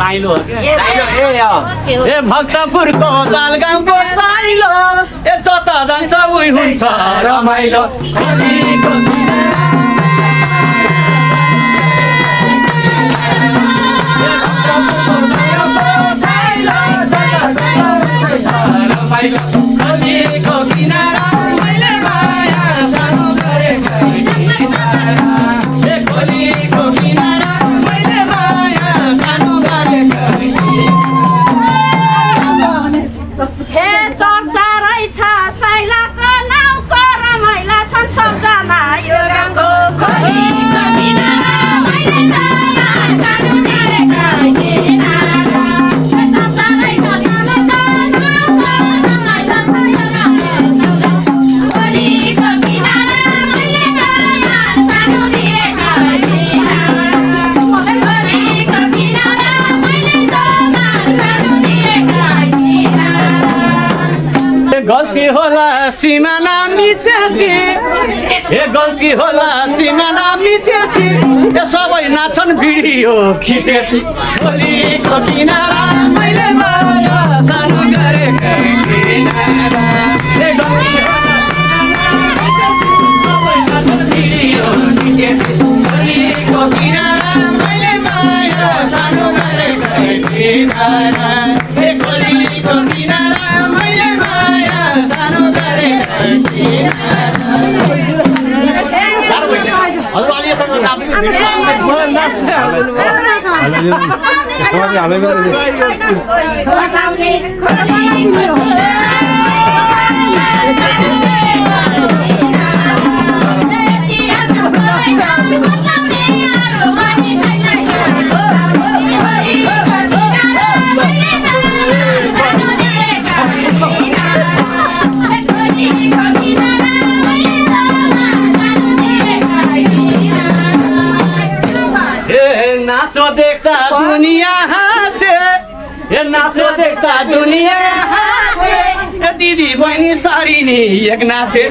Silo ए भक्तपुरको तालगाउँको silo ए जता जान्छ उही हुन्छ रमाइलो गल्ती होला सिमाना मिचेसी ए गल्ती होला सिमाना मिचेसी ए सबै नाच्छन् भिडियो खिचेसी खोलीको किनारा मैले माया सानो गरेको किनारा ए गल्ती होला सबै नाच्छन् भिडियो खिचेसी खोलीको किनारा मैले माया सानो गरेको किनारा ए खोलीको किनारा मैले माया सानो गरेको नाचो देख्दा दुनिया हाँसे ए नाचो देख्दा दुनिया हाँसे ए दिदी बहिनी सरी नि एक नाचे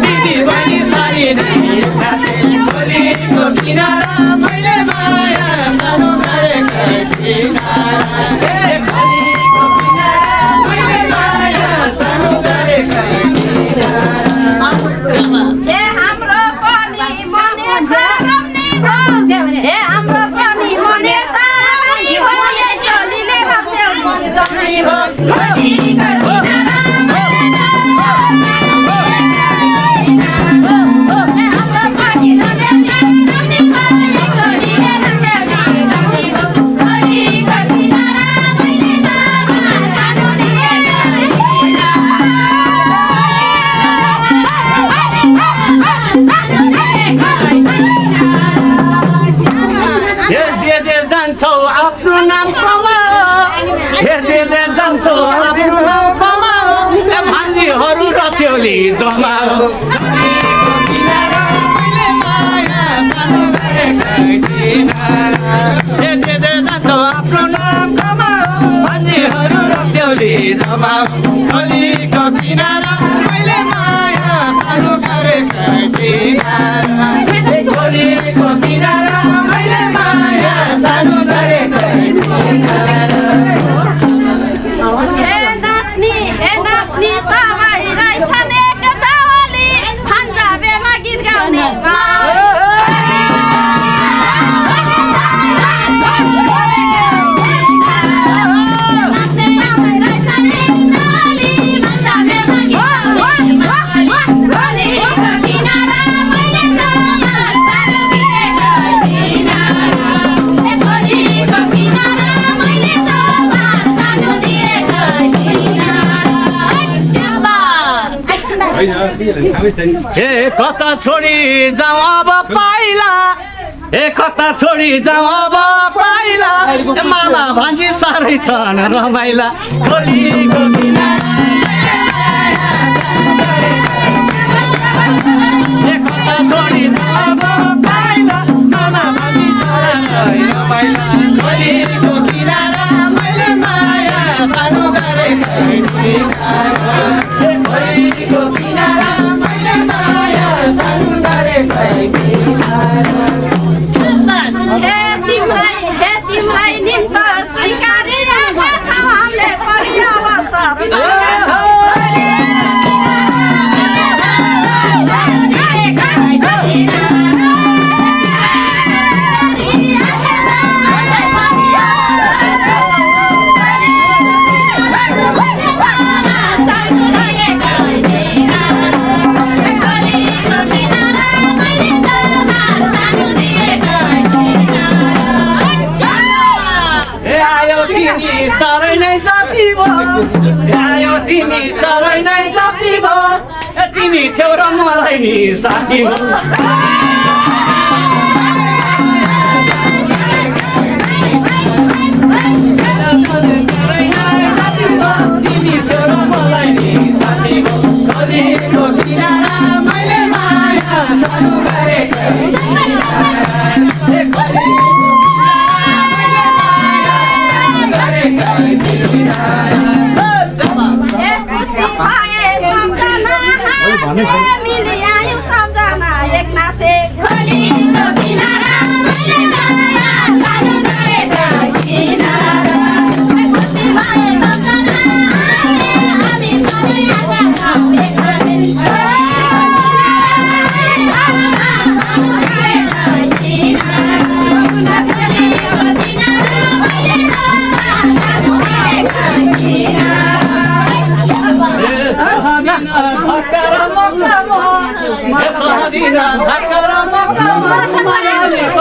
दिदी बहिनी सरी नि एक नाचे खोलीको किनारा मैले माया सानो गरेको किनारा खोलीको किनारा मैले माया सानो गरेको हाम्रो पनि मने चरमनी भो हाम्रो पनि मने चरमनी भो ए चलीले रत्यो मन जम्नी भो आफ्नो नाम कमाओ हे दे जान्छौ आफ्नो नाम कमाओ ए भान्जीहरू रत्योली जमाओ हे दे जान्छौ आफ्नो नाम कमाओ भान्जीहरू रत्योली जमाओ खोलीको किनारा मैले माया सानो गरेको किनारा खोलीको किनारा मैले माया सानो गरेको हे नाच्ने सबै रहेछन् एक दावली पन्जाबीमा गीत गाउने ए कता छोडी जाऊ अब पाइला ए कता छोडी जाऊ अब पाइला मामा भान्जी साह्रै छन् रमाइला खोलीको किनारा ए कता छोडी जाऊ अब पाइला मामा भान्जी साह्रै छन् रमाइला खोलीको किनारा मैले माया सानो गरेको किनारा खोलीको किनारा हे तिमीलाई निम्त स्वीकारिएका छौँ हामीले साह्रै नै जाति भयो तिमी साह्रै नै जाति भयो तिमी थियौ र मलाई नि साथी हो तिमी थियौ र मलाई नि साथी हो गलीको किनारा मैले माया सानो गरेको मिली आयो सबजना एक नासे गलीको किनारा मैले माया सानो गरेको किनारा खुसी भए सबजना हामी सबै आएका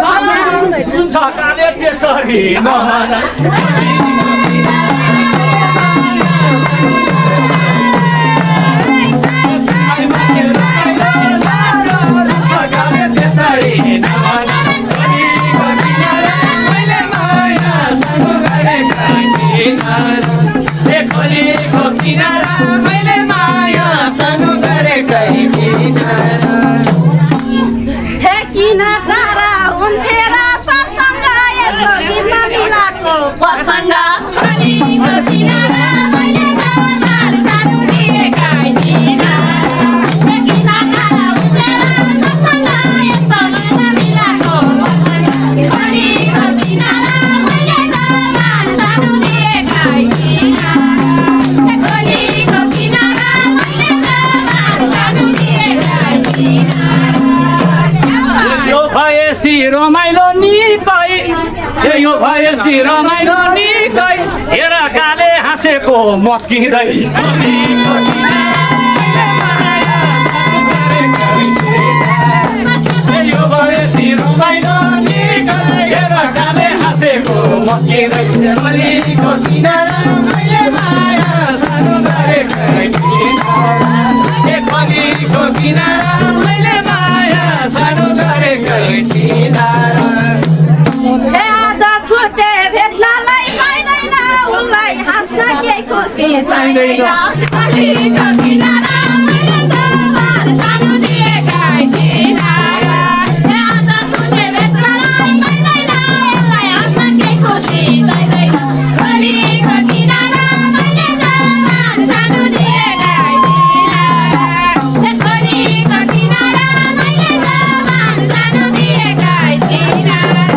छौँ एक त्यसरी नमाना रमाइलो निकै यो भएसी रमाइलो निकै हेर काले हाँसेको मस्किँदै यो भएसी रमाइलो निकै हेर काले हाँसेको मस्किँदै गलीको किनारा मैले माया सानो गरेको गलीको किनारा मैले माया सानो गरेको आज छुटे भेट्नलाई पाइँदैन उनलाई हाँस्न के खुसी छैन गलीको किनारा मैले जवार सानो दिएका किनारा आज छुटे भेट्नलाई पाइँदैन उनलाई हाँस्न के खुसी छैन गलीको किनारा मैले जवार सानो दिएका किनारा गलीको किनारा मैले जवार सानो दिएका किनारा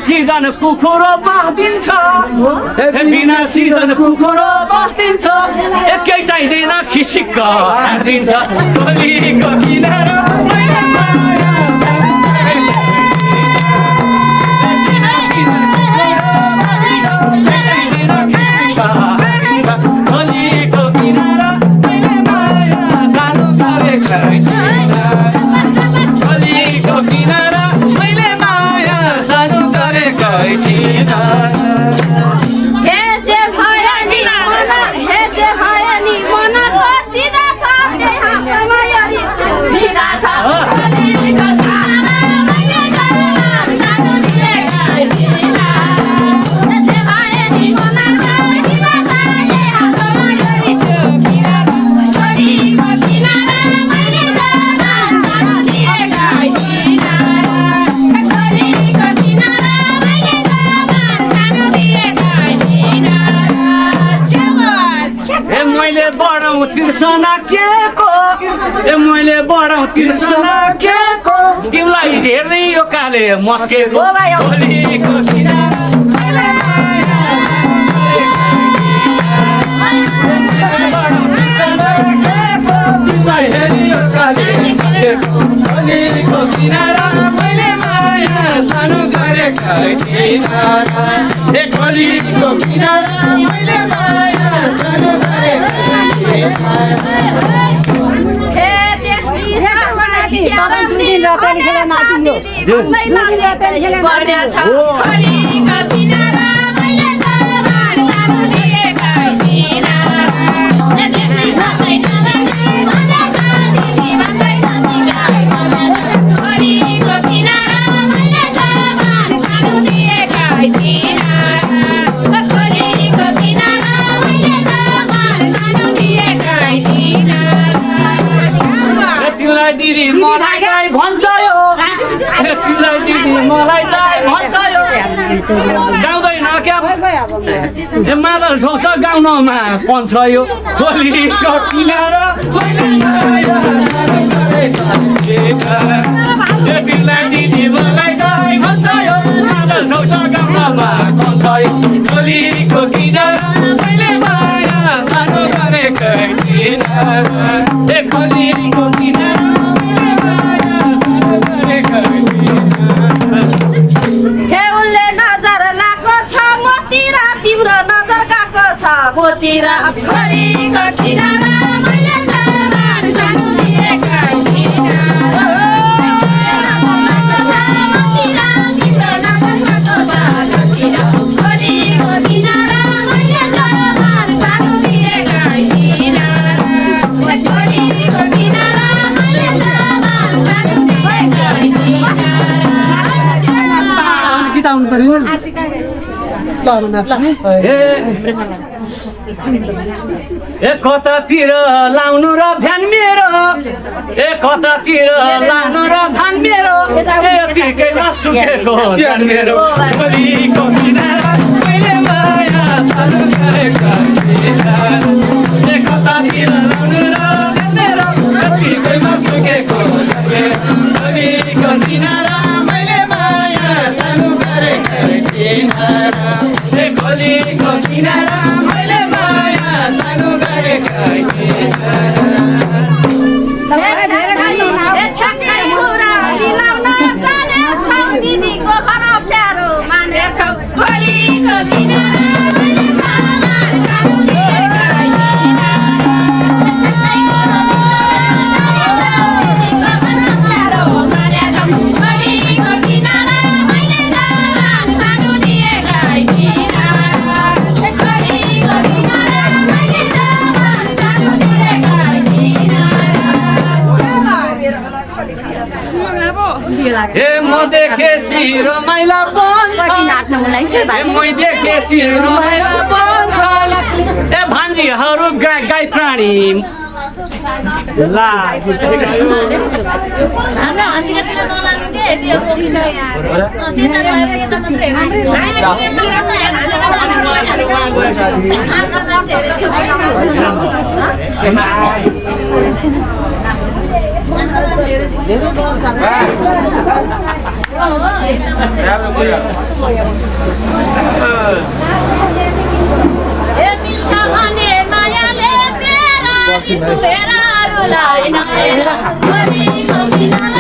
सिजन कुखुरो बाँधिन्छ बिना सिजन कुकुरो बस्दिन्छ एकै चाहिँदैन खिसिक्क हारिदिन्छ गलीको किनारा मैले माया गलीको किनारा मैले माया सानो गरेको गलीको किनारा मैले माया सानो गरेको थिइनँ हे जे भयो नि मनको सिधा छ त्यहाँ समयरी भिडा छ गलीको किनारा मैले जवान सानो दिएका थिइनँ हे जे भयो नि मनको सिधा छ त्यहाँ समयरी भिडा छ गलीको किनारा मैले जवान सानो दिएका थिइनँ गलीको किनारा मैले जवान सानो दिएका थिइनँ ए मैले बढाउँ तिर्सना के को ए मैले बढाउँ तिर्सना के को तिमीलाई हेर्दै यो काले मस्केको ओ भाइ, ओ। गलीको किनारा मैले माया बढाउँ तिर्सना के को तिमीलाई हेर्दै यो काले मस्केको गलीको किनारा मैले माया सानो गरेका थिइनँ ए गलीको किनारा मैले माया सानो गरेका थिइनँ हे देखी सरबारी क्यारमनी भन्दै नाचेकै गर्नेछ गलीको किनारा मैले जवान सानो दिएका थिइनँ हे देखी सरबारी भन्दैछ दिदी भन्दै नाचेकै गर्नेछ गलीको किनारा मैले जवान सानो दिएका थिइनँ गलीको किनारा मैले जवान सानो दिएका थिइनँ तिमीलाई दिदी मलाई दाइ भन्छ यो तिमीलाई दिदी मलाई दाइ भन्छ यो गाउँदैन क्या ए मादल ठोक्छ गाउनमा पन्छ यो गलीको किनारा मैले माया सानो गरेका थिइनँ ए तिमीलाई दिदी मलाई दाइ भन्छ यो मादल ठोक्छ गाउनमा पन्छ यो गलीको किनारा मैले माया सानो गरेका थिइनँ ए गलीको किनारा मैले माया सानो गरेका थिइनँ हे उनले नजर लाग्को छ मोतिर तिम्रो नजर गएको छ गोतिर गलीको किनारा मैले जवान सानो दिएका थिइनँ तिम्रो नजर गएको छ गोतिर गलीको किनारा मैले जवान सानो दिएका थिइनँ गलीको किनारा मैले जवान सानो दिएका थिइनँ गीत आउनु पर्यो ए कतातिर लाउनु र ध्यान मेरो ए कतातिर लाउनु र ध्यान मेरो ए यतिकै नसुकेको ध्यान मेरो गलीको किनारा मैले माया सानो गरेका थिइनँ ए कतातिर लाउनु र ध्यान मेरो यतिकै नसुकेको ध्यान मेरो गलीको किनारा मैले माया सानो गरेका थिइनँ ए गलीको किनारा मैले माया सानो गरेका थिइनँ हे छक्कै कुरा मिलाउन जानेछौ दिदीको घर अप्ठ्यारो मानेछौ गलीको किनारा मैले जवान सानो दिएका थिइनँ गलीको किनारा मैले जवान सानो दिएका थिइनँ गलीको किनारा मैले जवान सानो दिएका थिइनँ ए म देखेसी रमाइला बन्छ ए म देखेसी रमाइला बन्छ ए भान्जीहरू गाई प्राणी ला मिठा भने मायाले फेरा ऋतु फेराहरूलाई नहेर छोरीको किनारा